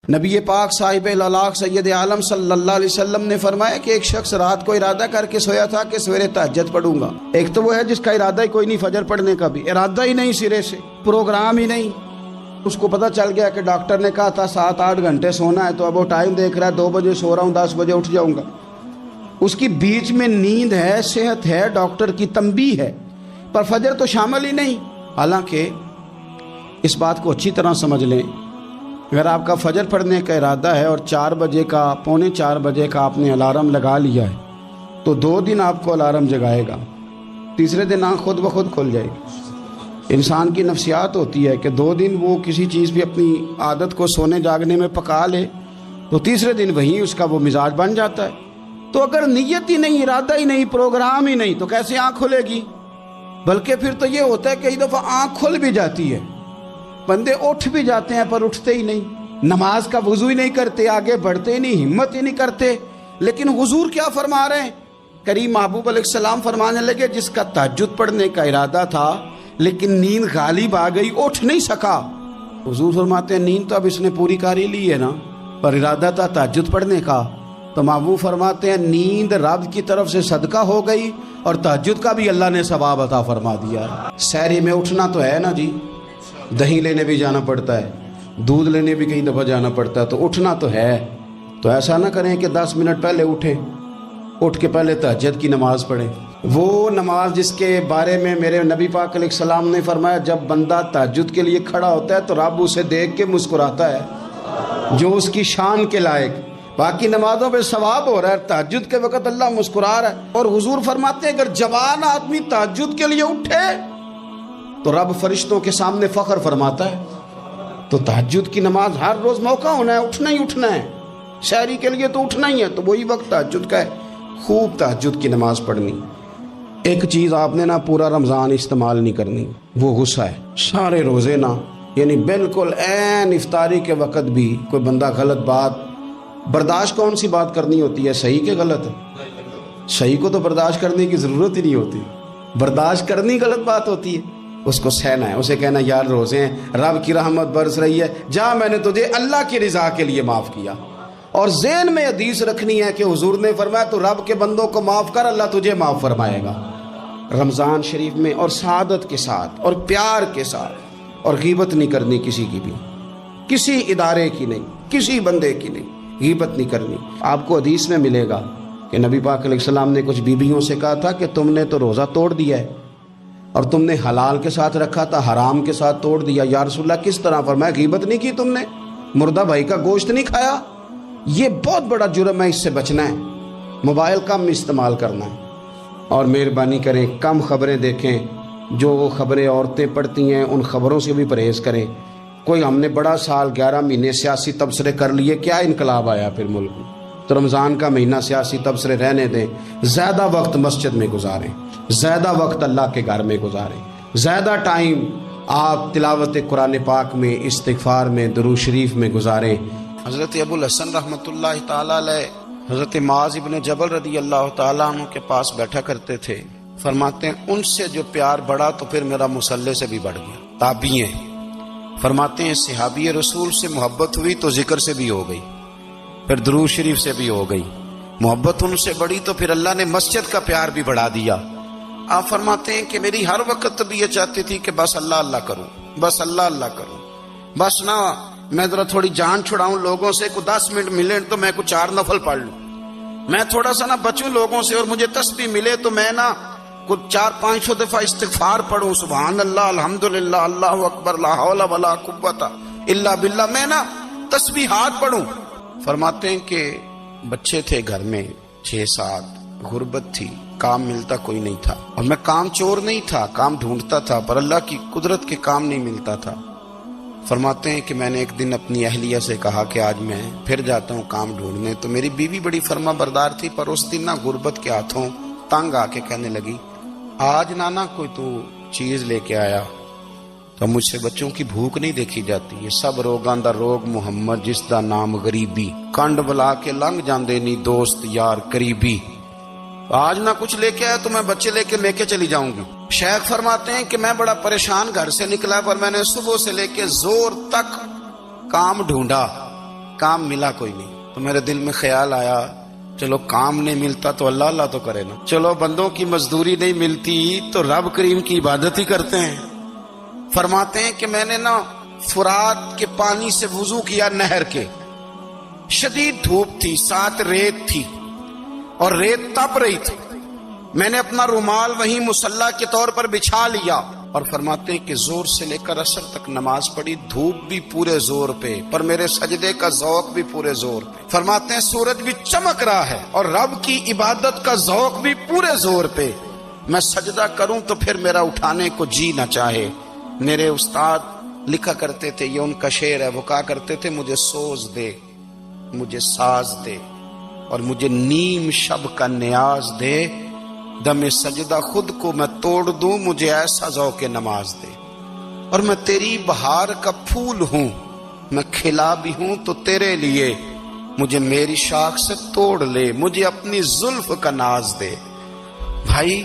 نبی پاک صاحب الالاق سید عالم صلی اللہ علیہ وسلم نے فرمایا کہ ایک شخص رات کو ارادہ کر کے سویا تھا کہ سویرے تہجد پڑھوں گا۔ ایک تو وہ ہے جس کا ارادہ ہی کوئی نہیں، فجر پڑھنے کا بھی ارادہ ہی نہیں، سرے سے پروگرام ہی نہیں۔ اس کو پتہ چل گیا کہ ڈاکٹر نے کہا تھا 7-8 گھنٹے سونا ہے، تو اب وہ ٹائم دیکھ رہا ہے 2 بجے سو رہا ہوں، 10 بجے اٹھ جاؤں گا۔ اس کی بیچ میں نیند ہے، صحت ہے، ڈاکٹر کی تنبیہ ہے، پر فجر تو شامل ہی نہیں۔ حالانکہ اس بات کو اچھی طرح سمجھ لیں، اگر آپ کا فجر پڑھنے کا ارادہ ہے اور 4 بجے کا 3:45 بجے کا آپ نے الارم لگا لیا ہے، تو 2 دن آپ کو الارم جگائے گا، تیسرے دن آنکھ خود بخود کھل جائے گی۔ انسان کی نفسیات ہوتی ہے کہ 2 دن وہ کسی چیز بھی اپنی عادت کو سونے جاگنے میں پکا لے تو تیسرے دن وہیں اس کا وہ مزاج بن جاتا ہے۔ تو اگر نیت ہی نہیں، ارادہ ہی نہیں، پروگرام ہی نہیں، تو کیسے آنکھ کھلے گی؟ بلکہ پھر تو یہ ہوتا ہے کئی دفعہ آنکھ کھل بھی جاتی ہے، بندے اٹھ بھی جاتے ہیں پر اٹھتے ہی نہیں، نماز کا وضو ہی نہیں کرتے، آگے بڑھتے ہی نہیں، ہمت ہی نہیں کرتے۔ لیکن حضور کیا فرما رہے ہیں؟ کریم محبوب علیہ السلام فرمانے لگے جس کا تہجد پڑھنے کا ارادہ تھا لیکن نیند غالب آ گئی، اٹھ نہیں سکا۔ حضور فرماتے ہیں نیند تو اب اس نے پوری کر ہی لی ہے نا، پر ارادہ تھا تہجد پڑھنے کا۔ تو محبوب فرماتے ہیں نیند رب کی طرف سے صدقہ ہو گئی اور تہجد کا بھی اللہ نے ثواب عطا فرما دیا ہے۔ سحری میں اٹھنا تو ہے نا جی، دہی لینے بھی جانا پڑتا ہے، دودھ لینے بھی کئی دفعہ جانا پڑتا ہے، تو اٹھنا تو ہے۔ تو ایسا نہ کریں کہ 10 منٹ پہلے اٹھیں، اٹھ کے پہلے تہجد کی نماز پڑھیں، وہ نماز جس کے بارے میں میرے نبی پاک علیہ السلام نے فرمایا جب بندہ تہجد کے لیے کھڑا ہوتا ہے تو رب اسے دیکھ کے مسکراتا ہے جو اس کی شان کے لائق۔ باقی نمازوں پہ ثواب ہو رہا ہے، تہجد کے وقت اللہ مسکرا رہا ہے۔ اور حضور فرماتے ہیں اگر جوان آدمی تہجد کے لیے اٹھے تو رب فرشتوں کے سامنے فخر فرماتا ہے۔ تو تہجد کی نماز ہر روز موقع ہونا ہے، اٹھنا ہی اٹھنا ہے، شہری کے لیے تو اٹھنا ہی ہے، تو وہی وقت تہجد کا ہے، خوب تہجد کی نماز پڑھنی۔ ایک چیز آپ نے نا پورا رمضان استعمال نہیں کرنی، وہ غصہ ہے۔ سارے روزے نا، یعنی بالکل عین افطاری کے وقت بھی کوئی بندہ غلط بات، برداشت کون سی بات کرنی ہوتی ہے، صحیح کہ غلط؟ صحیح کو تو برداشت کرنے کی ضرورت ہی نہیں ہوتی، برداشت کرنی غلط بات ہوتی ہے، اس کو سہنا ہے، اسے کہنا یار روزے ہیں، رب کی رحمت برس رہی ہے، جا میں نے تجھے اللہ کی رضا کے لیے معاف کیا۔ اور ذہن میں حدیث رکھنی ہے کہ حضور نے فرمایا تو رب کے بندوں کو معاف کر، اللہ تجھے معاف فرمائے گا۔ رمضان شریف میں اور سعادت کے ساتھ اور پیار کے ساتھ، اور غیبت نہیں کرنی کسی کی بھی، کسی ادارے کی نہیں، کسی بندے کی نہیں، غیبت نہیں کرنی۔ آپ کو حدیث میں ملے گا کہ نبی پاک علیہ السلام نے کچھ بیویوں سے کہا تھا کہ تم نے تو روزہ توڑ دیا ہے اور تم نے حلال کے ساتھ رکھا تھا، حرام کے ساتھ توڑ دیا۔ یا رسول اللہ کس طرح؟ فرمایا غیبت نہیں کی تم نے، مردہ بھائی کا گوشت نہیں کھایا، یہ بہت بڑا جرم ہے، اس سے بچنا ہے۔ موبائل کم استعمال کرنا ہے، اور مہربانی کریں کم خبریں دیکھیں، جو خبریں عورتیں پڑھتی ہیں ان خبروں سے بھی پرہیز کریں۔ کوئی ہم نے بڑا سال 11 مہینے سیاسی تبصرے کر لیے، کیا انقلاب آیا پھر ملک میں؟ تو رمضان کا مہینہ سیاسی تبصرے رہنے دیں، زیادہ وقت مسجد میں گزاریں، زیادہ وقت اللہ کے گھر میں گزاریں، زیادہ ٹائم آپ تلاوت قرآن پاک میں، استغفار میں، درود شریف میں گزاریں۔ حضرت ابو الحسن رحمۃ اللہ تعالی علیہ حضرت معاذ ابن جبل رضی اللہ تعالیٰ عنہ کے پاس بیٹھا کرتے تھے، فرماتے ہیں ان سے جو پیار بڑھا تو پھر میرا مصلی سے بھی بڑھ گیا۔ تابعی ہیں، فرماتے ہیں صحابی رسول سے محبت ہوئی تو ذکر سے بھی ہو گئی، پھر درود شریف سے بھی ہو گئی، محبت ان سے بڑھی تو پھر اللہ نے مسجد کا پیار بھی بڑھا دیا۔ آپ فرماتے ہیں کہ میری ہر وقت بھی یہ چاہتی تھی کہ بس اللہ اللہ کروں، بس اللہ اللہ کروں، بس نہ میں ذرا تھوڑی جان چھڑاؤں لوگوں سے، کو 10 منٹ ملے تو میں کچھ 4 نفل پڑھ لوں، میں تھوڑا سا نہ بچوں لوگوں سے، اور مجھے تسبیح ملے تو میں نہ کچھ 400-500 دفعہ استغفار پڑھوں، سبحان اللہ، الحمدللہ، اللہ اکبر، لا حول ولا قوت الا باللہ، میں نہ تسبیحات پڑھوں۔ فرماتے ہیں کہ بچے تھے گھر میں 6-7، غربت تھی، کام ملتا کوئی نہیں تھا، اور میں کام چور نہیں تھا، کام ڈھونڈتا تھا، پر اللہ کی قدرت کے کام نہیں ملتا تھا۔ فرماتے ہیں کہ میں نے ایک دن اپنی اہلیہ سے کہا کہ آج میں پھر جاتا ہوں کام ڈھونڈنے، تو میری بیوی بڑی فرما بردار تھی، پر اس دن نہ غربت کے ہاتھوں تنگ آ کے کہنے لگی آج نانا کوئی تو چیز لے کے آیا، تو مجھ سے بچوں کی بھوک نہیں دیکھی جاتی، یہ سب روگاں دا روگ محمد جس دا نام غریبی، کنڈ بلا کے لنگ جاندے نی دوست یار قریبی، آج نہ کچھ لے کے آیا تو میں بچے لے کے چلی جاؤں گی۔ شیخ فرماتے ہیں کہ میں بڑا پریشان گھر سے نکلا، پر میں نے صبح سے لے کے زور تک کام ڈھونڈا، کام ملا کوئی نہیں. تو میرے دل میں خیال آیا چلو کام نہیں ملتا تو اللہ اللہ تو کرے نا, چلو بندوں کی مزدوری نہیں ملتی تو رب کریم کی عبادت ہی کرتے ہیں. فرماتے ہیں کہ میں نے نا فرات کے پانی سے وضو کیا, نہر کے, شدید دھوپ تھی, ساتھ ریت تھی اور ریت تپ رہی تھی. میں نے اپنا رومال وہیں مصلی کے طور پر بچھا لیا اور فرماتے ہیں کہ زور سے لے کر عصر تک نماز پڑھی, دھوپ بھی پورے زور پہ پر میرے سجدے کا ذوق بھی پورے زور پہ. فرماتے ہیں سورج بھی چمک رہا ہے اور رب کی عبادت کا ذوق بھی پورے زور پہ. میں سجدہ کروں تو پھر میرا اٹھانے کو جی نہ چاہے. میرے استاد لکھا کرتے تھے, یہ ان کا شعر ہے, وہ کہا کرتے تھے مجھے سوز دے, مجھے ساز دے اور مجھے نیم شب کا نیاز دے, دم سجدہ خود کو میں توڑ دوں, مجھے ایسا ذوق نماز دے. اور میں تیری بہار کا پھول ہوں, میں کھلا بھی ہوں تو تیرے لیے, مجھے میری شاخ سے توڑ لے, مجھے اپنی زلف کا ناز دے. بھائی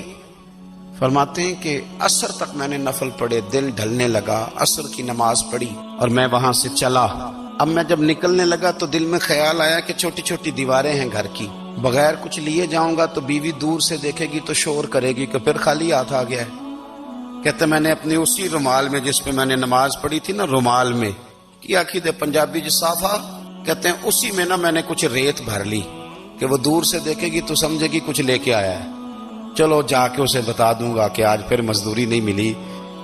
فرماتے ہیں کہ عصر تک میں نے نفل پڑھے, دل ڈھلنے لگا, عصر کی نماز پڑھی اور میں وہاں سے چلا. اب میں جب نکلنے لگا تو دل میں خیال آیا کہ چھوٹی چھوٹی دیواریں ہیں گھر کی, بغیر کچھ لیے جاؤں گا تو بیوی دور سے دیکھے گی تو شور کرے گی کہ پھر خالی ہاتھ آ گیا ہے. کہتے میں نے اپنی اسی رومال میں جس پہ میں نے نماز پڑھی تھی نا, رومال میں کیا کی دے پنجابی جسافہ کہتے ہیں, اسی میں نا میں نے کچھ ریت بھر لی کہ وہ دور سے دیکھے گی تو سمجھے گی کچھ لے کے آیا ہے, چلو جا کے اسے بتا دوں گا کہ آج پھر مزدوری نہیں ملی.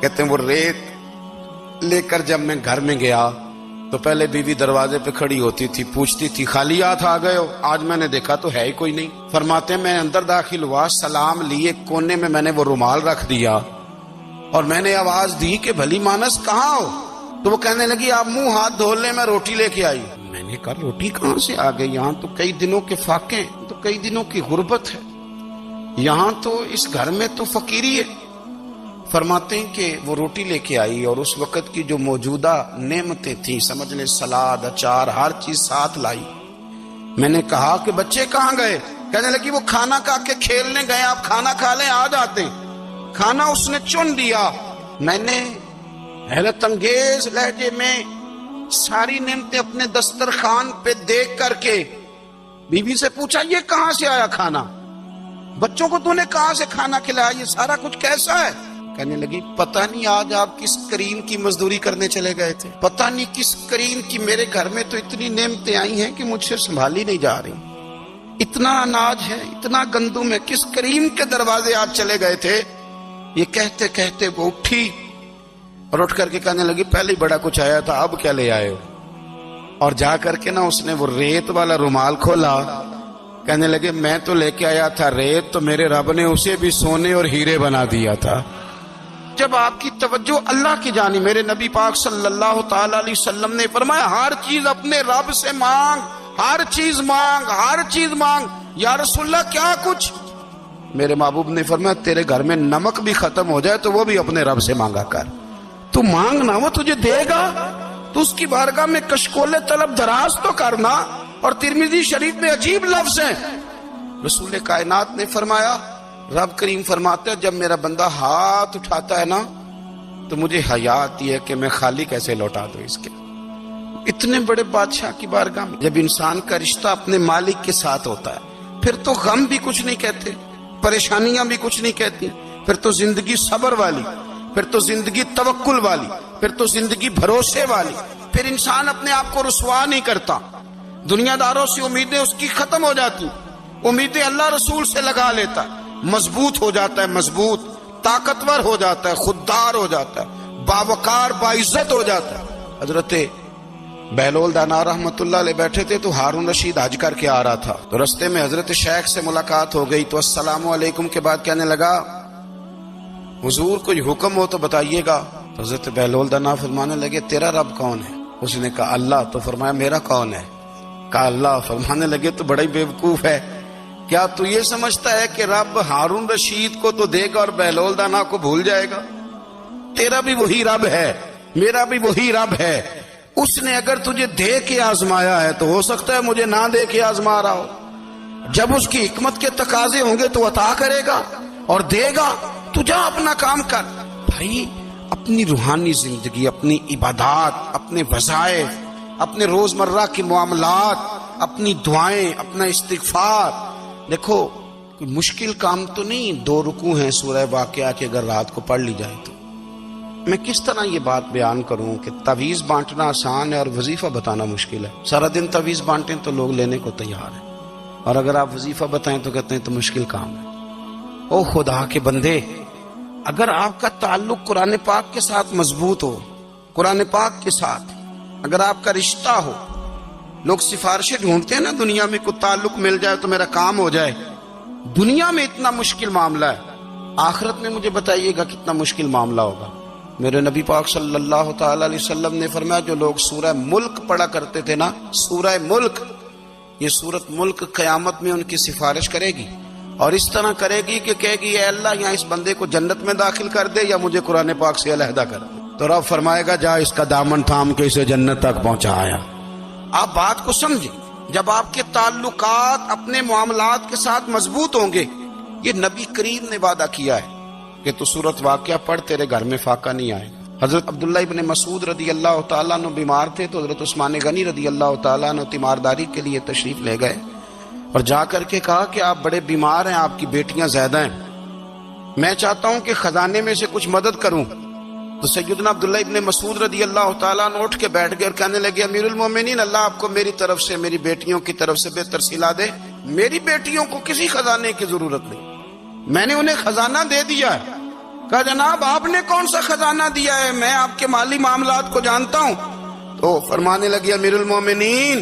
کہتے ہیں وہ ریت لے کر جب میں گھر میں گیا تو پہلے بیوی دروازے پہ کھڑی ہوتی تھی, پوچھتی تھی خالی ہاتھ آ گئے ہو, آج میں نے دیکھا تو ہے ہی کوئی نہیں. فرماتے ہیں میں اندر داخل ہوا, سلام لیے, کونے میں نے وہ رومال رکھ دیا اور میں نے آواز دی کہ بھلی مانس کہاں ہو. تو وہ کہنے لگی آپ منہ ہاتھ دھو لیں, میں روٹی لے کے آئی. میں نے کہا روٹی کہاں سے آ گئی, یہاں تو کئی دنوں کے فاقے, تو کئی دنوں کی غربت ہے, یہاں تو اس گھر میں تو فقیری ہے. فرماتے ہیں کہ وہ روٹی لے کے آئی اور اس وقت کی جو موجودہ نعمتیں تھیں, سمجھ لیں سلاد, اچار, ہر چیز ساتھ لائی. میں نے کہا کہ بچے کہاں گئے؟ کہنے لگی وہ کھانا کھا کے کھیلنے گئے, آپ کھانا کھا لیں آ جاتے. کھانا اس نے چن دیا. میں نے حیرت انگیز لہجے میں ساری نعمتیں اپنے دسترخوان پہ دیکھ کر کے بیوی سے پوچھا یہ کہاں سے آیا کھانا, بچوں کو تو نے کہاں سے کھانا کھلایا, یہ سارا کچھ کیسا ہے؟ کہنے لگی پتہ نہیں آج آپ کس کریم کی مزدوری کرنے چلے گئے تھے, پتہ نہیں کس کریم کی, میرے گھر میں تو اتنی نعمتیں آئی ہیں کہ مجھ سے سنبھالی نہیں جا رہی, اتنا اناج ہے, اتنا گندم ہے, کس کریم کے دروازے آج چلے گئے تھے. یہ کہتے کہتے وہ اٹھی اور اٹھ کر کے کہنے لگی پہلے ہی بڑا کچھ آیا تھا, اب کیا لے آئے ہو. اور جا کر کے نا اس نے وہ ریت والا رومال کھولا, کہنے لگے میں تو لے کے آیا تھا ریت, تو میرے رب نے اسے بھی سونے اور ہیرے بنا دیا تھا. جب آپ کی توجہ اللہ کی جانب, میرے نبی پاک صلی اللہ تعالی علیہ وسلم نے فرمایا ہر چیز اپنے رب سے مانگ, ہر چیز مانگ, ہر چیز مانگ. یا رسول اللہ کیا کچھ؟ میرے محبوب نے فرمایا تیرے گھر میں نمک بھی ختم ہو جائے تو وہ بھی اپنے رب سے مانگا کر, تو مانگنا وہ تجھے دے گا, تو اس کی بارگاہ میں کشکول طلب دراز تو کرنا. اور ترمذی شریف میں عجیب لفظ ہیں, رسول کائنات نے فرمایا, رب کریم فرماتا ہے جب میرا بندہ ہاتھ اٹھاتا ہے نا تو مجھے حیا آتی ہے کہ میں خالی کیسے لوٹا دوں اس کے. اتنے بڑے بادشاہ کی بارگاہ میں جب انسان کا رشتہ اپنے مالک کے ساتھ ہوتا ہے پھر تو غم بھی کچھ نہیں کہتے, پریشانیاں بھی کچھ نہیں کہتی, پھر تو زندگی صبر والی, پھر تو زندگی توکل والی, پھر تو زندگی بھروسے والی. پھر انسان اپنے آپ کو رسوا نہیں کرتا, دنیا داروں سے امیدیں اس کی ختم ہو جاتی, امیدیں اللہ رسول سے لگا لیتا, مضبوط ہو جاتا ہے, مضبوط, طاقتور ہو جاتا ہے, خوددار ہو جاتا ہے, باوقار, باعزت ہو جاتا ہے. حضرت بہلول دانا رحمت اللہ علیہ بیٹھے تھے تو ہارون رشید حج کر کے آ رہا تھا, تو رستے میں حضرت شیخ سے ملاقات ہو گئی. تو السلام علیکم کے بعد کہنے لگا حضور کوئی حکم ہو تو بتائیے گا. تو حضرت بہلول دانا فرمانے لگے تیرا رب کون ہے؟ اس نے کہا اللہ. تو فرمایا میرا کون ہے؟ کہا اللہ. فرمانے لگے تو بڑا ہی بیوقوف ہے, کیا تو یہ سمجھتا ہے کہ رب ہارون رشید کو تو دے گا اور بہلول دانا کو بھول جائے گا؟ تیرا بھی وہی رب ہے, میرا بھی وہی رب ہے. اس نے اگر تجھے دے کے آزمایا ہے تو ہو سکتا ہے مجھے نہ دے کے آزما رہا ہو. جب اس کی حکمت کے تقاضے ہوں گے تو عطا کرے گا اور دے گا. تو جا اپنا کام کر. بھائی اپنی روحانی زندگی, اپنی عبادات, اپنے وظائف, اپنے روزمرہ کے معاملات، اپنی دعائیں، اپنا استغفار. دیکھو کوئی مشکل کام تو نہیں، 2 رکوع ہیں سورہ واقعہ کے، اگر رات کو پڑھ لی جائے تو. میں کس طرح یہ بات بیان کروں کہ تعویذ بانٹنا آسان ہے اور وظیفہ بتانا مشکل ہے. سارا دن تعویذ بانٹیں تو لوگ لینے کو تیار ہیں، اور اگر آپ وظیفہ بتائیں تو کہتے ہیں تو مشکل کام ہے. او خدا کے بندے، اگر آپ کا تعلق قرآن پاک کے ساتھ مضبوط ہو، قرآن پاک کے ساتھ اگر آپ کا رشتہ ہو، لوگ سفارشیں ڈھونڈتے ہیں نا دنیا میں، کوئی تعلق مل جائے تو میرا کام ہو جائے. دنیا میں اتنا مشکل معاملہ ہے، آخرت میں مجھے بتائیے گا کتنا مشکل معاملہ ہوگا. میرے نبی پاک صلی اللہ تعالی علیہ وسلم نے فرمایا جو لوگ سورہ ملک پڑھا کرتے تھے نا، سورہ ملک، یہ سورت ملک قیامت میں ان کی سفارش کرے گی، اور اس طرح کرے گی کہ کہے گی اے اللہ یہاں اس بندے کو جنت میں داخل کر دے یا مجھے قرآن پاک سے علیحدہ کر دے. تو رب فرمائے گا جا اس کا دامن تھام کے اسے جنت تک پہنچایا. آپ بات کو سمجھیں، جب آپ کے تعلقات اپنے معاملات کے ساتھ مضبوط ہوں گے، یہ نبی کریم نے وعدہ کیا ہے کہ تو سورت واقعہ پڑھ تیرے گھر میں فاقہ نہیں آئے. حضرت عبداللہ ابن مسعود رضی اللہ تعالیٰ عنہ بیمار تھے تو حضرت عثمان غنی رضی اللہ تعالیٰ عنہ تیمارداری کے لیے تشریف لے گئے اور جا کر کے کہا کہ آپ بڑے بیمار ہیں، آپ کی بیٹیاں زیادہ ہیں، میں چاہتا ہوں کہ خزانے میں سے کچھ مدد کروں. تو سیدنا عبداللہ ابن مسعود رضی اللہ تعالیٰ عنہ اٹھ کے بیٹھ گئے اور کہنے لگے امیر المومنین، اللہ آپ کو میری طرف سے، میری بیٹیوں کی طرف سے بہتر صلہ دے. میری بیٹیوں کو کسی خزانے کی ضرورت نہیں، میں نے انہیں خزانہ دے دیا ہے. کہا جناب آپ نے کون سا خزانہ دیا ہے، میں آپ کے مالی معاملات کو جانتا ہوں. تو فرمانے لگے امیر المومنین،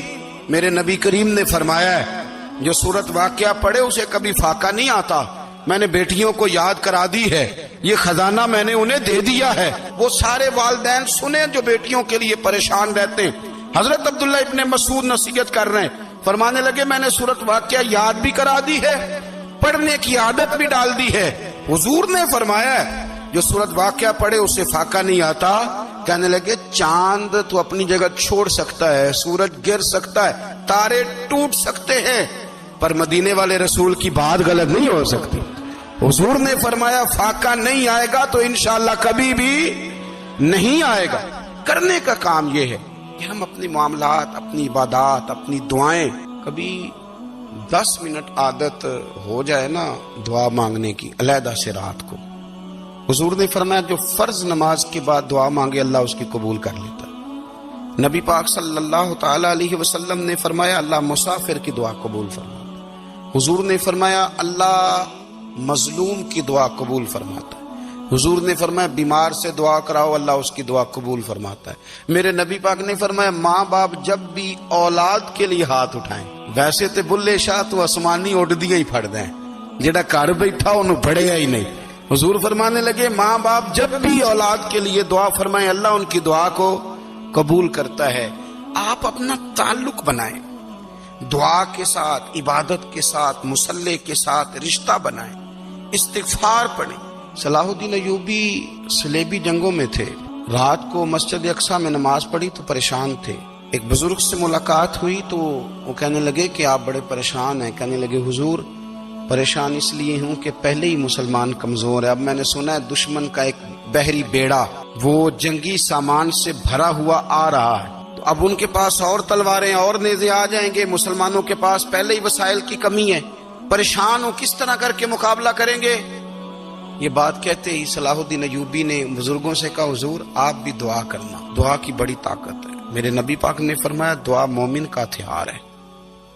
میرے نبی کریم نے فرمایا ہے جو سورت واقعہ پڑھے اسے کبھی فاقہ نہیں آتا. میں نے بیٹیوں کو یاد کرا دی ہے، یہ خزانہ میں نے انہیں دے دیا ہے. وہ سارے والدین سنیں جو بیٹیوں کے لیے پریشان رہتے ہیں. حضرت عبداللہ ابن مسعود نصیحت کر رہے ہیں، فرمانے لگے میں نے سورت واقعہ یاد بھی کرا دی ہے، پڑھنے کی عادت بھی ڈال دی ہے. حضور نے فرمایا ہے جو سورت واقعہ پڑھے اسے فاقہ نہیں آتا. کہنے لگے چاند تو اپنی جگہ چھوڑ سکتا ہے، سورج گر سکتا ہے، تارے ٹوٹ سکتے ہیں، پر مدینے والے رسول کی بات غلط نہیں ہو سکتی. حضور نے فرمایا فاقہ نہیں آئے گا تو انشاءاللہ کبھی بھی نہیں آئے گا. کرنے کا کام یہ ہے کہ ہم اپنے معاملات، اپنی عبادات، اپنی دعائیں، کبھی 10 منٹ عادت ہو جائے نا دعا مانگنے کی علیحدہ سے رات کو. حضور نے فرمایا جو فرض نماز کے بعد دعا مانگے اللہ اس کی قبول کر لیتا. نبی پاک صلی اللہ تعالی علیہ وسلم نے فرمایا اللہ مسافر کی دعا قبول فرماتا. حضور نے فرمایا اللہ مظلوم کی دعا قبول فرماتا ہے. حضور نے فرمایا بیمار سے دعا کراؤ اللہ اس کی دعا قبول فرماتا ہے. میرے نبی پاک نے فرمایا ماں باپ جب بھی اولاد کے لیے ہاتھ اٹھائیں، ویسے تے بلے شاہ تو آسمانی اڈ دیا ہی پھڑ دیں، جڑا گھر بیٹھا انہوں بڑھیا ہی نہیں. حضور فرمانے لگے ماں باپ جب بھی اولاد کے لیے دعا فرمائیں اللہ ان کی دعا کو قبول کرتا ہے. آپ اپنا تعلق بنائیں دعا کے ساتھ، عبادت کے ساتھ، مصلی کے ساتھ رشتہ بنائیں، استغفار پڑھیں. صلاح الدین ایوبی صلیبی جنگوں میں تھے، رات کو مسجد اقصی میں نماز پڑھی تو پریشان تھے. ایک بزرگ سے ملاقات ہوئی تو وہ کہنے لگے کہ آپ بڑے پریشان ہیں. کہنے لگے حضور پریشان اس لیے ہوں کہ پہلے ہی مسلمان کمزور ہے، اب میں نے سنا ہے دشمن کا ایک بحری بیڑا وہ جنگی سامان سے بھرا ہوا آ رہا ہے، تو اب ان کے پاس اور تلواریں اور نیزے آ جائیں گے، مسلمانوں کے پاس پہلے ہی وسائل کی کمی ہے، پریشان ہو کس طرح کر کے مقابلہ کریں گے. یہ بات کہتے ہی صلاح الدین ایوبی نے بزرگوں سے کہا حضور آپ بھی دعا کرنا، دعا کی بڑی طاقت ہے. میرے نبی پاک نے فرمایا دعا مومن کا ہتھیار ہے،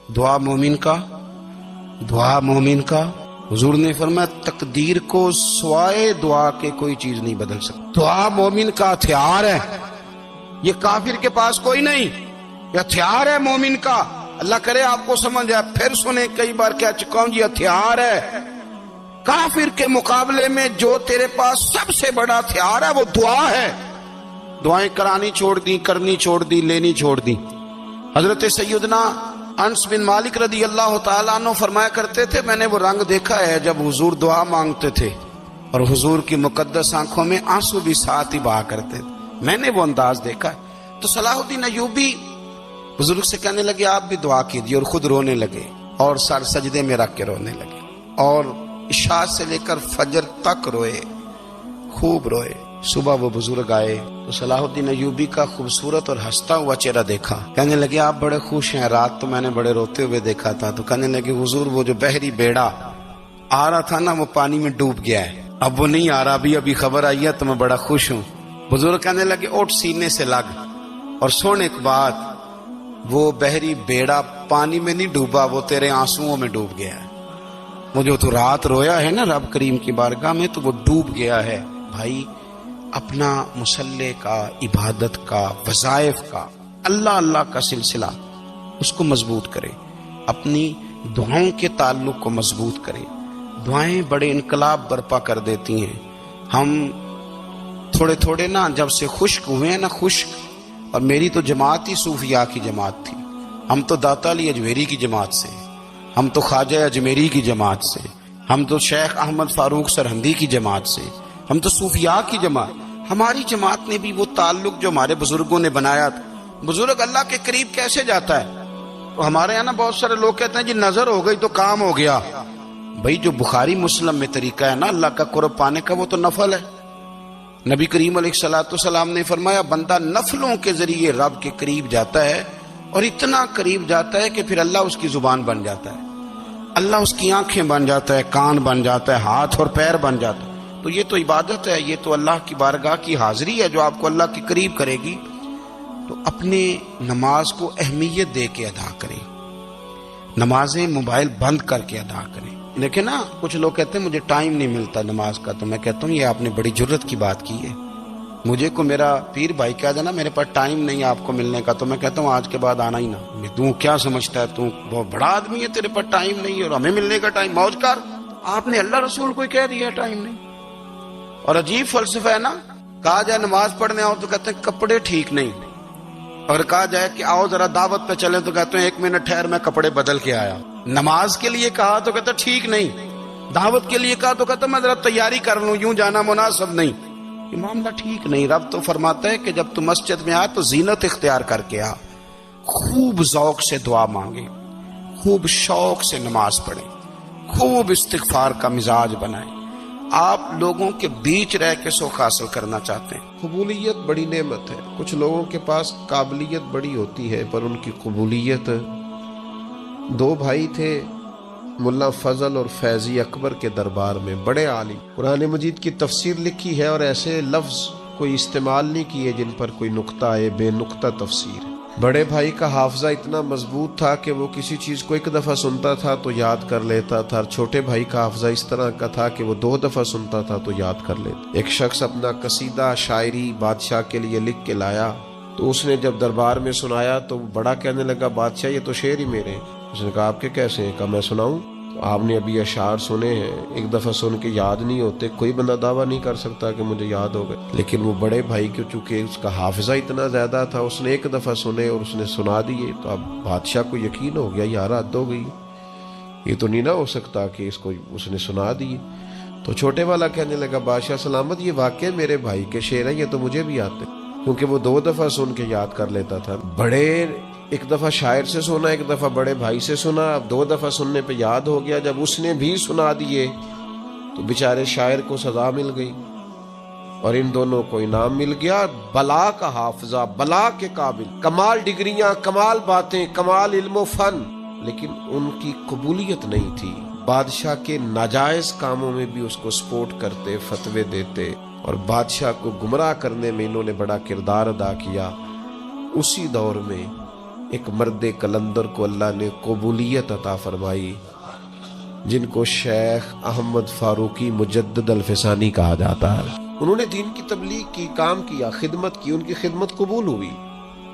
دعا مومن کا، دعا مومن کا. حضور نے فرمایا تقدیر کو سوائے دعا کے کوئی چیز نہیں بدل سکتی. دعا مومن کا ہتھیار ہے، یہ کافر کے پاس کوئی نہیں، یہ ہتھیار ہے مومن کا. اللہ کرے آپ کو سمجھ آئے. پھر سنیں کئی بار کہہ چکا ہوں یہ ہتھیار ہے. کافر کے مقابلے میں جو تیرے پاس سب سے بڑا ہتھیار ہے وہ دعا ہے. دعائیں کرانی چھوڑ دی، کرنی چھوڑ دی، لینی چھوڑ دی. حضرت سیدنا انس بن مالک رضی اللہ تعالیٰ عنہ فرمایا کرتے تھے میں نے وہ رنگ دیکھا ہے جب حضور دعا مانگتے تھے اور حضور کی مقدس آنکھوں میں آنسو بھی ساتھ ہی بہا کرتے تھے، میں نے وہ انداز دیکھا ہے. تو صلاح الدین ایوبی بزرگ سے کہنے لگے آپ بھی دعا کیجیے، اور خود رونے لگے اور سر سجدے میں رکھ کے رونے لگے اور عشاء سے لے کر فجر تک روئے، خوب روئے. صبح وہ بزرگ آئے تو صلاح الدین ایوبی کا خوبصورت اور ہنستا ہوا چہرہ دیکھا. کہنے لگے آپ بڑے خوش ہیں, رات تو میں نے بڑے روتے ہوئے دیکھا تھا. تو کہنے لگے حضور وہ جو بحری بیڑا آ رہا تھا نا وہ پانی میں ڈوب گیا ہے, اب وہ نہیں آ رہا, ابھی خبر آئی ہے تو میں بڑا خوش ہوں. بزرگ کہنے لگے اٹھ سینے سے لگ اور سن ایک بات, وہ بحری بیڑا پانی میں نہیں ڈوبا, وہ تیرے آنسوؤں میں ڈوب گیا ہے. وہ جو تو رات رویا ہے نا رب کریم کی بارگاہ میں تو وہ ڈوب گیا ہے. بھائی اپنا مصلی کا, عبادت کا, وظائف کا, اللہ اللہ کا سلسلہ اس کو مضبوط کرے, اپنی دعاؤں کے تعلق کو مضبوط کرے. دعائیں بڑے انقلاب برپا کر دیتی ہیں. ہم تھوڑے تھوڑے نا جب سے خشک ہوئے ہیں نا, خشک, اور میری تو جماعت ہی صوفیاء کی جماعت تھی. ہم تو داتا علی اجمیری کی جماعت سے, ہم تو خواجہ اجمیری کی جماعت سے, ہم تو شیخ احمد فاروق سرہندی کی جماعت سے, ہم تو صوفیاء کی جماعت. ہماری جماعت نے بھی وہ تعلق جو ہمارے بزرگوں نے بنایا تھا. بزرگ اللہ کے قریب کیسے جاتا ہے؟ تو ہمارے یہاں نا بہت سارے لوگ کہتے ہیں جی نظر ہو گئی تو کام ہو گیا. بھائی جو بخاری مسلم میں طریقہ ہے نا اللہ کا قرب پانے کا وہ تو نفل ہے. نبی کریم علیہ الصلوۃ والسلام نے فرمایا بندہ نفلوں کے ذریعے رب کے قریب جاتا ہے, اور اتنا قریب جاتا ہے کہ پھر اللہ اس کی زبان بن جاتا ہے, اللہ اس کی آنکھیں بن جاتا ہے, کان بن جاتا ہے, ہاتھ اور پیر بن جاتا ہے. تو یہ تو عبادت ہے, یہ تو اللہ کی بارگاہ کی حاضری ہے جو آپ کو اللہ کے قریب کرے گی. تو اپنے نماز کو اہمیت دے کے ادا کریں, نمازیں موبائل بند کر کے ادا کریں. لیکن نا کچھ لوگ کہتے ہیں مجھے ٹائم نہیں ملتا نماز کا, تو میں کہتا ہوں یہ آپ نے بڑی جرت کی بات کی ہے. مجھے کو میرا پیر بھائی کہہ دینا میرے پاس ٹائم نہیں آپ کو ملنے کا, تو میں کہتا ہوں آج کے بعد آنا ہی نہ. تو کیا سمجھتا ہے تو بہت بڑا آدمی ہے, تیرے پاس ٹائم نہیں ہے اور ہمیں ملنے کا ٹائم, موج کر. آپ نے اللہ رسول کو کہہ دیا ٹائم نہیں. اور عجیب فلسفہ ہے نا, کہا جائے نماز پڑھنے آؤ تو کہتے ہیں کپڑے ٹھیک نہیں, اور کہا جائے کہ آؤ ذرا دعوت پہ چلیں تو کہتے ہیں 1 منٹ ٹھہر میں کپڑے بدل کے آیا. نماز کے لیے کہا تو کہتا ٹھیک نہیں, دعوت کے لیے کہا تو کہتا میں ذرا تیاری کر لوں, یوں جانا مناسب نہیں. یہ معاملہ ٹھیک نہیں. رب تو فرماتا ہے کہ جب تو مسجد میں آ تو زینت اختیار کر کے آ, خوب ذوق سے دعا مانگے, خوب شوق سے نماز پڑھیں, خوب استغفار کا مزاج بنائیں. آپ لوگوں کے بیچ رہ کے سوکھ حاصل کرنا چاہتے ہیں. قبولیت بڑی نعمت ہے. کچھ لوگوں کے پاس قابلیت بڑی ہوتی ہے پر ان کی قبولیت. 2 بھائی تھے, ملا فضل اور فیضی اکبر کے دربار میں, بڑے عالم. قرآن مجید کی تفسیر لکھی ہے اور ایسے لفظ کوئی استعمال نہیں کیے جن پر کوئی نقطہ آئے, بے نقطہ تفسیر. بڑے بھائی کا حافظہ اتنا مضبوط تھا کہ وہ کسی چیز کو 1 دفعہ سنتا تھا تو یاد کر لیتا تھا. چھوٹے بھائی کا حافظہ اس طرح کا تھا کہ وہ 2 دفعہ سنتا تھا تو یاد کر لیتا. ایک شخص اپنا قصیدہ شاعری بادشاہ کے لیے لکھ کے لایا تو اس نے جب دربار میں سنایا تو بڑا کہنے لگا بادشاہ یہ تو شعر ہی میرے. اس نے کہا آپ کے کیسے ہیں؟ کہا میں سناؤں. تو آپ نے ابھی اشعار سنے ہیں, 1 دفعہ سن کے یاد نہیں ہوتے. کوئی بندہ دعویٰ نہیں کر سکتا کہ مجھے یاد ہو گئے, لیکن وہ بڑے بھائی کو چونکہ اس کا حافظہ اتنا زیادہ تھا اس نے 1 دفعہ سنے اور اس نے سنا دیے. تو اب بادشاہ کو یقین ہو گیا یار حد ہو گئی, یہ تو نہیں نہ ہو سکتا کہ اس کو اس نے سنا دیے. تو چھوٹے والا کہنے لگا بادشاہ سلامت یہ واقعی میرے بھائی کے شعر ہیں, یہ تو مجھے بھی آتے, کیونکہ وہ 2 دفعہ سن کے یاد کر لیتا تھا. بڑے 1 دفعہ شاعر سے سنا, 1 دفعہ بڑے بھائی سے سنا, اب 2 دفعہ سننے پہ یاد ہو گیا. جب اس نے بھی سنا دیے تو بیچارے شاعر کو سزا مل گئی اور ان دونوں کو انعام مل گیا. بلا کا حافظہ, بلا کے قابل, کمال ڈگریاں, کمال باتیں, کمال علم و فن, لیکن ان کی قبولیت نہیں تھی. بادشاہ کے ناجائز کاموں میں بھی اس کو سپورٹ کرتے, فتوے دیتے, اور بادشاہ کو گمراہ کرنے میں انہوں نے بڑا کردار ادا کیا. اسی دور میں ایک مرد کلندر کو اللہ نے قبولیت عطا فرمائی جن کو شیخ احمد فاروقی مجدد الفسانی کہا جاتا ہے. انہوں نے دین کی تبلیغ کی, کام کیا, خدمت کی, ان کی خدمت قبول ہوئی.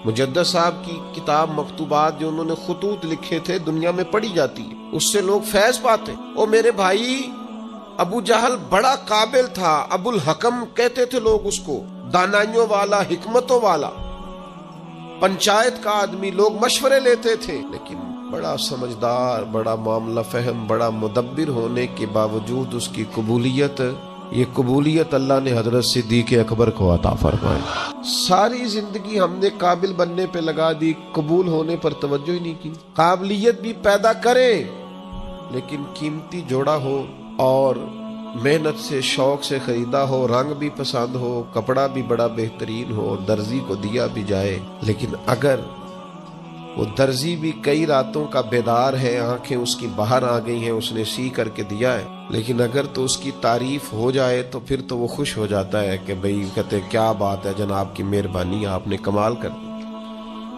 مجدد صاحب کی کتاب مکتوبات جو انہوں نے خطوط لکھے تھے دنیا میں پڑھی جاتی ہے, اس سے لوگ فیض پاتے. اور میرے بھائی ابو جہل بڑا قابل تھا, ابو الحکم کہتے تھے لوگ اس کو, دانائیوں والا, حکمتوں والا, پنچایت کا آدمی, لوگ مشورے لیتے تھے, لیکن بڑا سمجھدار, بڑا معاملہ فہم, بڑا مدبر ہونے کے باوجود اس کی قبولیت, یہ قبولیت اللہ نے حضرت صدیق اکبر کو عطا فرمائی. ساری زندگی ہم نے قابل بننے پہ لگا دی, قبول ہونے پر توجہ ہی نہیں کی. قابلیت بھی پیدا کرے لیکن قیمتی جوڑا ہو اور محنت سے شوق سے خریدا ہو، رنگ بھی پسند ہو، کپڑا بھی بڑا بہترین ہو، درزی کو دیا بھی جائے، لیکن اگر وہ درزی بھی کئی راتوں کا بیدار ہے، آنکھیں اس کی باہر آ گئی ہیں، اس نے سی کر کے دیا ہے، لیکن اگر تو اس کی تعریف ہو جائے تو پھر تو وہ خوش ہو جاتا ہے کہ بھئی کہتے کیا بات ہے جناب کی مہربانی، آپ نے کمال کر دی،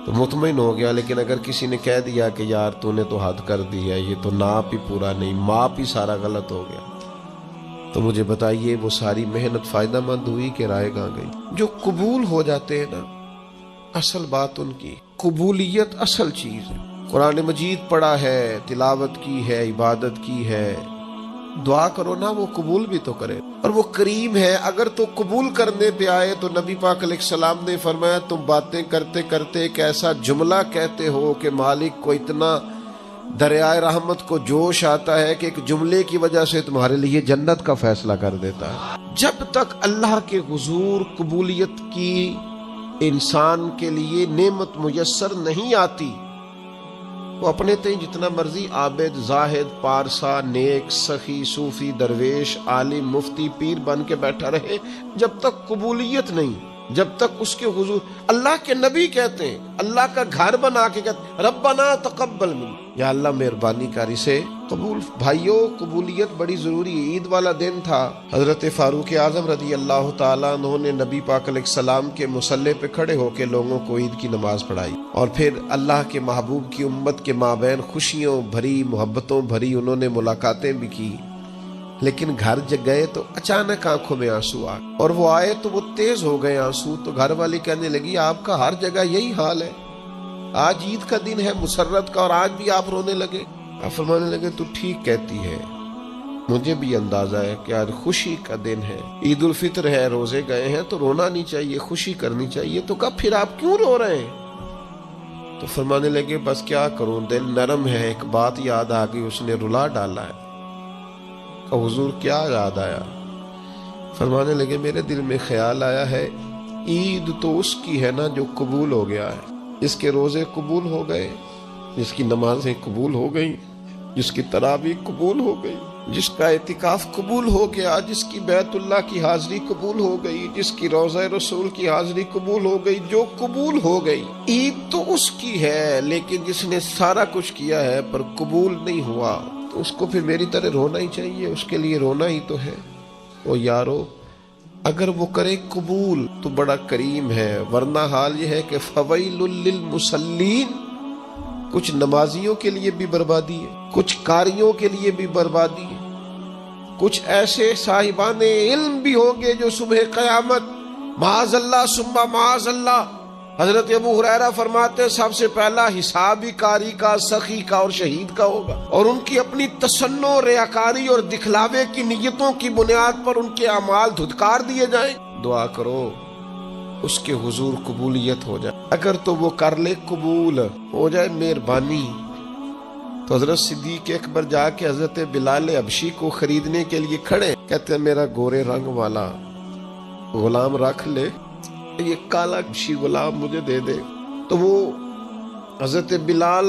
تو مطمئن ہو گیا۔ لیکن اگر کسی نے کہہ دیا کہ یار تو نے تو حد کر دی ہے، یہ تو ناپ ہی پورا نہیں، ماپ ہی سارا غلط ہو گیا، تو مجھے بتائیے وہ ساری محنت فائدہ مند ہوئی کہ رائے گاں گئی؟ جو قبول ہو جاتے ہیں نا، اصل بات ان کی قبولیت اصل چیز ہے۔ قرآن مجید پڑھا ہے، تلاوت کی ہے، عبادت کی ہے، دعا کرو نا، وہ قبول بھی تو کرے، اور وہ کریم ہے۔ اگر تو قبول کرنے پہ آئے تو نبی پاک علیہ السلام نے فرمایا تم باتیں کرتے کرتے ایک ایسا جملہ کہتے ہو کہ مالک کو اتنا دریائے رحمت کو جوش آتا ہے کہ ایک جملے کی وجہ سے تمہارے لیے جنت کا فیصلہ کر دیتا ہے۔ جب تک اللہ کے حضور قبولیت کی انسان کے لیے نعمت میسر نہیں آتی، وہ اپنے تئیں جتنا مرضی عابد، زاہد، پارسا، نیک، سخی، صوفی، درویش، عالم، مفتی، پیر بن کے بیٹھا رہے، جب تک قبولیت نہیں، جب تک اس کے حضور، اللہ کے نبی کہتے ہیں، اللہ کا گھر بنا کے کہتے ہیں ربنا تقبل منا، یا اللہ مہربانی کر اسے قبول۔ بھائیو قبولیت بڑی ضروری ہے۔ عید والا دن تھا، حضرت فاروق اعظم رضی اللہ تعالیٰ عنہ نے نبی پاک علیہ السلام کے مصلی پہ کھڑے ہو کے لوگوں کو عید کی نماز پڑھائی، اور پھر اللہ کے محبوب کی امت کے مابین خوشیوں بھری، محبتوں بھری انہوں نے ملاقاتیں بھی کی، لیکن گھر جب گئے تو اچانک آنکھوں میں آنسو آ گئے، اور وہ آئے تو وہ تیز ہو گئے آنسو، تو گھر والی کہنے لگی آپ کا ہر جگہ یہی حال ہے، آج عید کا دن ہے مسرت کا اور آج بھی آپ رونے لگے؟ آپ فرمانے لگے تو ٹھیک کہتی ہے، مجھے بھی اندازہ ہے کہ آج خوشی کا دن ہے، عید الفطر ہے، روزے گئے ہیں تو رونا نہیں چاہیے، خوشی کرنی چاہیے۔ تو کہا پھر آپ کیوں رو رہے ہیں؟ تو فرمانے لگے بس کیا کروں، دل نرم ہے، ایک بات یاد آ گئی، اس نے رلا ڈالا ہے۔ کہ حضور کیا یاد آیا؟ فرمانے لگے میرے دل میں خیال آیا ہے عید تو اس کی ہے نا جو قبول ہو گیا ہے، جس کے روزے قبول ہو گئے، جس کی نمازیں قبول ہو گئیں، جس کی تراویح قبول ہو گئی، جس کا اعتکاف قبول ہو گیا، جس کی بیت اللہ کی حاضری قبول ہو گئی، جس کی روضہ رسول کی حاضری قبول ہو گئی، جو قبول ہو گئی۔ عید تو اس کی ہے، لیکن جس نے سارا کچھ کیا ہے پر قبول نہیں ہوا، تو اس کو پھر میری طرح رونا ہی چاہیے، اس کے لیے رونا ہی تو ہے۔ او یارو اگر وہ کرے قبول تو بڑا کریم ہے، ورنہ حال یہ ہے کہ فویل للمصلین، کچھ نمازیوں کے لیے بھی بربادی ہے، کچھ قاریوں کے لیے بھی بربادی ہے، کچھ ایسے صاحبان علم بھی ہوں گے جو صبح قیامت معاذ اللہ ثم معاذ اللہ، حضرت ابو ہریرہ فرماتے ہیں سب سے پہلا حساب ہی قاری کا، سخی کا اور شہید کا ہوگا، اور ان کی اپنی تصنع، ریاکاری اور دکھلاوے کی نیتوں کی بنیاد پر ان کے اعمال دھتکار دیے جائیں۔ دعا کرو اس کے حضور قبولیت ہو جائے، اگر تو وہ کر لے قبول ہو جائے مہربانی، تو حضرت صدیق اکبر جا کے حضرت بلال حبشی کو خریدنے کے لیے کھڑے، کہتے ہیں میرا گورے رنگ والا غلام رکھ لے، یہ کالا حبشی غلام مجھے دے دے۔ تو وہ حضرت بلال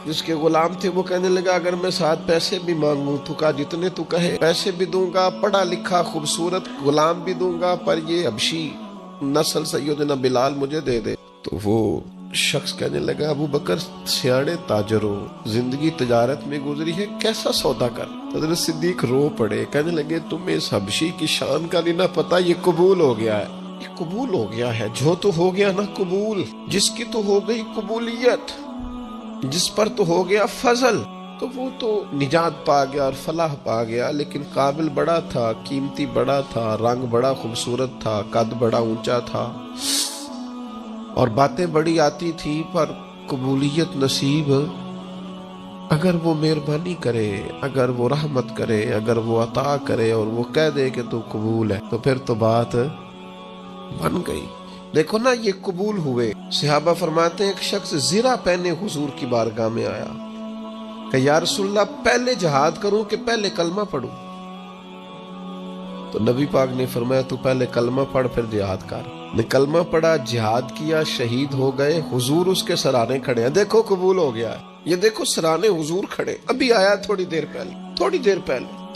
جس کے غلام تھے وہ کہنے لگا اگر میں ساتھ پیسے بھی مانگوں تو کہا جتنے تو کہے پیسے بھی دوں گا، پڑھا لکھا خوبصورت غلام بھی دوں گا، پر یہ حبشی نسل سیدنا بلال مجھے دے دے۔ تو وہ شخص کہنے لگا ابو بکر سیاڑے تاجر ہو، زندگی تجارت میں گزری ہے، کیسا سودا کر۔ حضرت صدیق رو پڑے، کہنے لگے تمہیں اس حبشی کی شان کا نہیں نہ پتا، یہ قبول ہو گیا ہے، یہ قبول ہو گیا ہے، جو تو ہو گیا نا قبول، جس کی تو ہو گئی قبولیت، جس پر تو ہو گیا فضل، تو وہ تو نجات پا گیا اور فلاح پا گیا۔ لیکن قابل بڑا تھا، قیمتی بڑا تھا، رنگ بڑا خوبصورت تھا، قد بڑا اونچا تھا، اور باتیں بڑی آتی تھی، پر قبولیت نصیب اگر وہ مہربانی کرے، اگر وہ رحمت کرے، اگر وہ عطا کرے اور وہ کہہ دے کہ تو قبول ہے، تو پھر تو بات بن گئی۔ دیکھو نا یہ قبول ہوئے۔ صحابہ فرماتے ہیں ایک شخص زرہ پہنے حضور کی بارگاہ میں آیا کہ یا رسول اللہ پہلے جہاد کروں کہ پہلے کلمہ پڑھوں؟ تو نبی پاک نے فرمایا تو پہلے کلمہ پڑھ پھر جہاد کر۔ نے کلمہ پڑھا، جہاد کیا، شہید ہو گئے، حضور اس کے سرانے کھڑے ہیں، دیکھو قبول ہو گیا ہے، یہ دیکھو سرانے حضور کھڑے، ابھی آیا تھوڑی دیر پہلے،